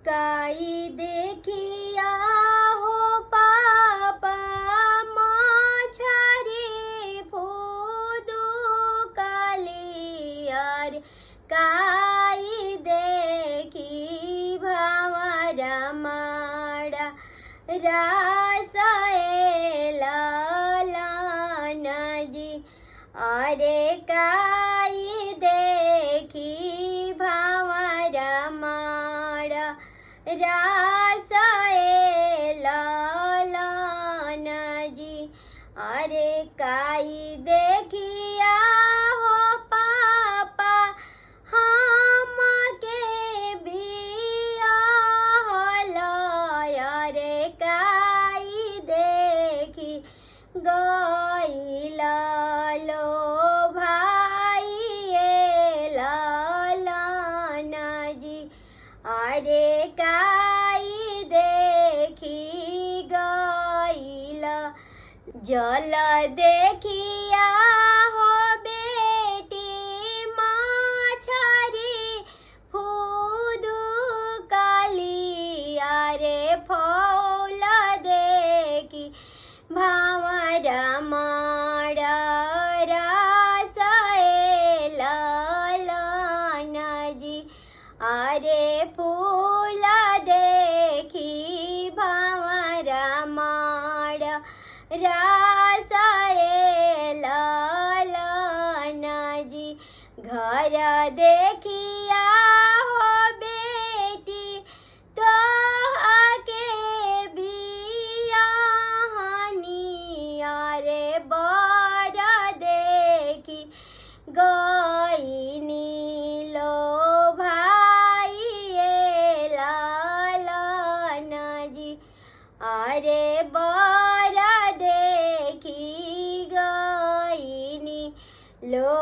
काई देखिया हो पापा माछारी फूदू कालियार काई देखी भावरा माड़ा रासाएला लानाजी अरे काई देखी भावरा माड़ा रासाएला लानाजी अरे काई देखिया हो पापा हम के बिया हलाया रे काई देखी गईला लो भाई लालानाजी अरे काई देखी गईला जल देखिया हो बेटी माछारी फूदू कालिया रे फौल देखी भावरा माड़ा रासाएला लानाजी अरे फूल देखी भावरा माड़ा रासाएला लानाजी घर देखिया हो बेटी तो आके बियाहनी अरे बड़ा देखी गईनी लो भाई लालानाजी अरे बड़ा देखी गईनी लो